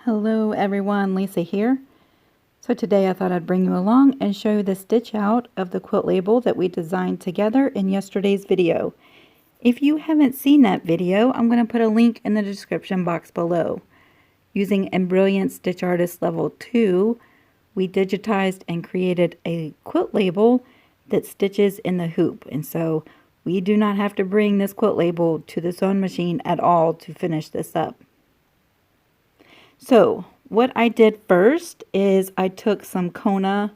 Hello everyone, Lisa here. So today I thought I'd bring you along and show you the stitch out of the quilt label that we designed together in yesterday's video. If you haven't seen that video, I'm going to put a link in the description box below. Using Embroidering Stitch Artist Level 2, we digitized and created a quilt label that stitches in the hoop. And so we do not have to bring this quilt label to the sewing machine at all to finish this up. So what I did first is I took some Kona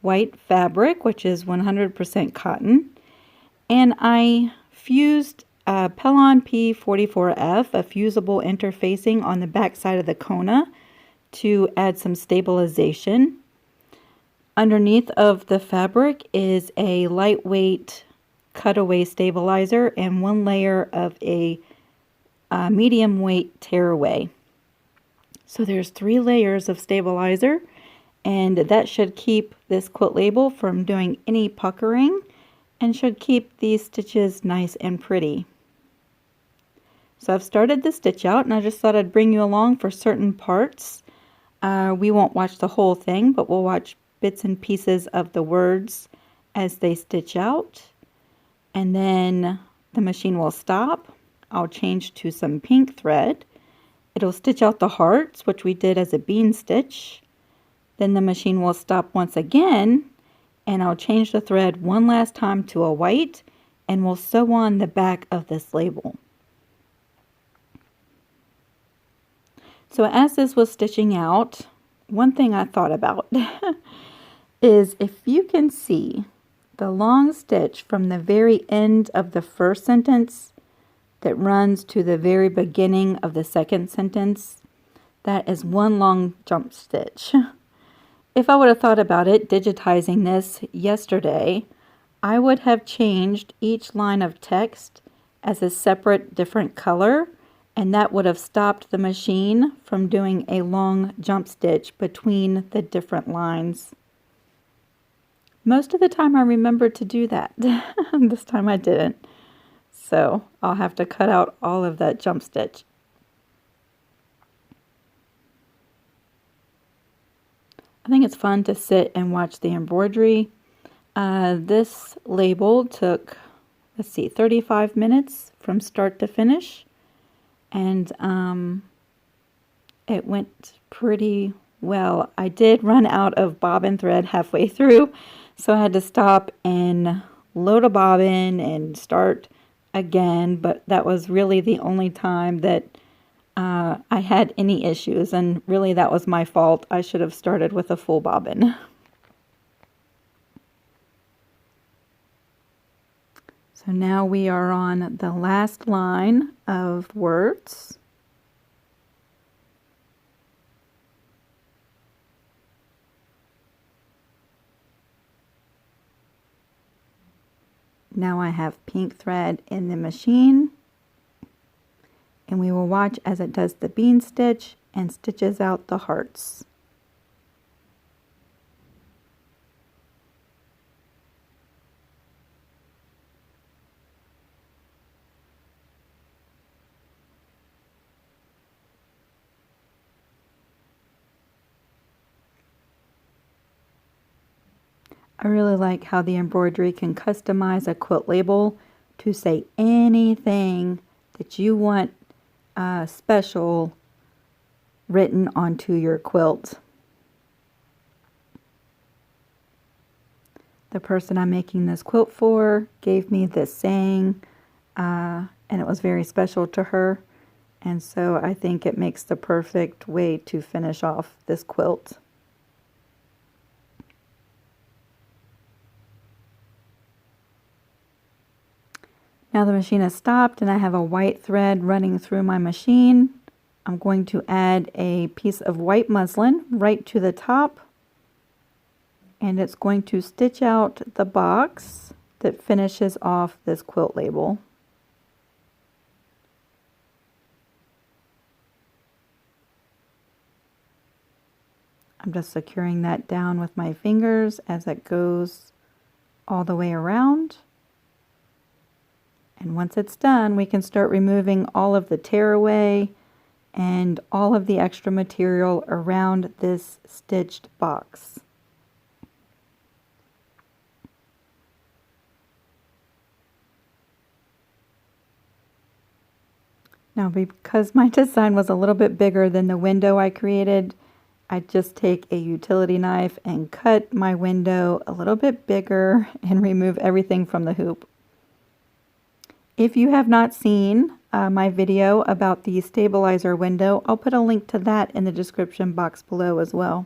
white fabric, which is 100% cotton, and I fused Pelon P44F, a fusible interfacing on the back side of the Kona to add some stabilization. Underneath of the fabric is a lightweight cutaway stabilizer and one layer of a medium weight tearaway. So there's 3 layers of stabilizer, and that should keep this quilt label from doing any puckering and should keep these stitches nice and pretty. So I've started the stitch out, and I just thought I'd bring you along for certain parts. We won't watch the whole thing, but we'll watch bits and pieces of the words as they stitch out. And then the machine will stop. I'll change to some pink thread. It'll stitch out the hearts, which we did as a bean stitch. Then the machine will stop once again, and I'll change the thread one last time to a white, and we'll sew on the back of this label. So as this was stitching out, one thing I thought about is if you can see the long stitch from the very end of the first sentence that runs to the very beginning of the second sentence, that is one long jump stitch. If I would have thought about it, digitizing this yesterday, I would have changed each line of text as a separate different color, and that would have stopped the machine from doing a long jump stitch between the different lines. Most of the time I remembered to do that. This time I didn't. So I'll have to cut out all of that jump stitch. I think it's fun to sit and watch the embroidery. This label took, 35 minutes from start to finish. And it went pretty well. I did run out of bobbin thread halfway through, so I had to stop and load a bobbin and start again, but that was really the only time that I had any issues, and really that was my fault. I should have started with a full bobbin. So now we are on the last line of words. Now I have pink thread in the machine, and we will watch as it does the bean stitch and stitches out the hearts. I really like how the embroidery can customize a quilt label to say anything that you want special written onto your quilt. The person I'm making this quilt for gave me this saying, and it was very special to her, and so I think it makes the perfect way to finish off this quilt. Now the machine has stopped and I have a white thread running through my machine. I'm going to add a piece of white muslin right to the top, and it's going to stitch out the box that finishes off this quilt label. I'm just securing that down with my fingers as it goes all the way around. And once it's done, we can start removing all of the tearaway and all of the extra material around this stitched box. Now, because my design was a little bit bigger than the window I created, I just take a utility knife and cut my window a little bit bigger and remove everything from the hoop. If you have not seen my video about the stabilizer window, I'll put a link to that in the description box below as well.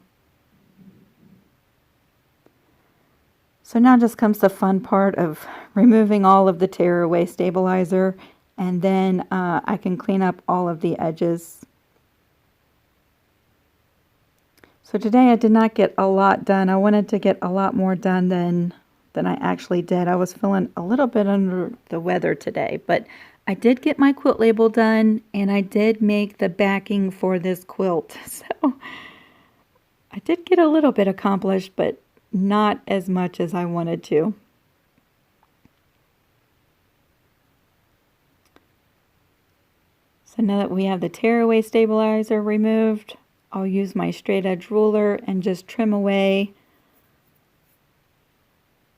So now just comes the fun part of removing all of the Tearaway stabilizer, and then I can clean up all of the edges. So today I did not get a lot done. I wanted to get a lot more done than I actually did. I was feeling a little bit under the weather today, but I did get my quilt label done, and I did make the backing for this quilt. So I did get a little bit accomplished, but not as much as I wanted to. So now that we have the Tearaway stabilizer removed, I'll use my straight edge ruler and just trim away,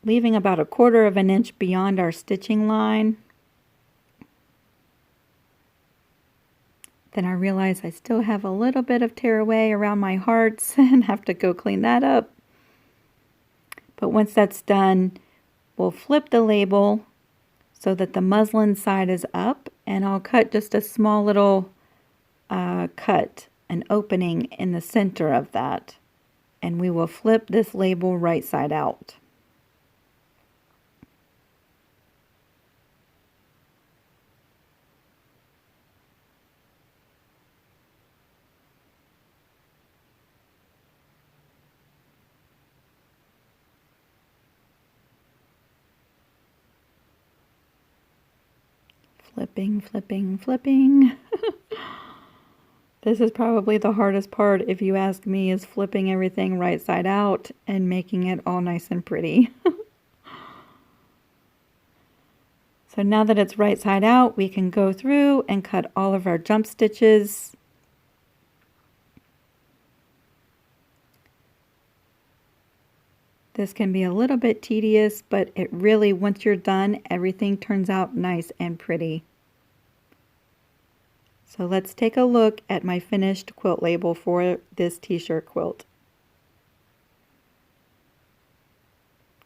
leaving about 1/4 of an inch beyond our stitching line. Then I realize I still have a little bit of Tearaway around my hearts and have to go clean that up. But once that's done, we'll flip the label so that the muslin side is up, and I'll cut just a small little cut, an opening in the center of that, and we will flip this label right side out. Flipping, flipping, flipping. This is probably the hardest part, if you ask me, is flipping everything right side out and making it all nice and pretty. So now that it's right side out, we can go through and cut all of our jump stitches. This can be a little bit tedious, but it really, once you're done, everything turns out nice and pretty. So let's take a look at my finished quilt label for this t-shirt quilt.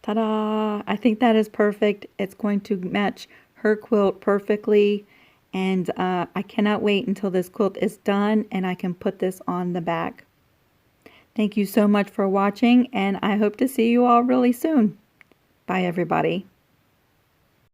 Ta-da! I think that is perfect. It's going to match her quilt perfectly, and I cannot wait until this quilt is done and I can put this on the back. Thank you so much for watching, and I hope to see you all really soon. Bye, everybody.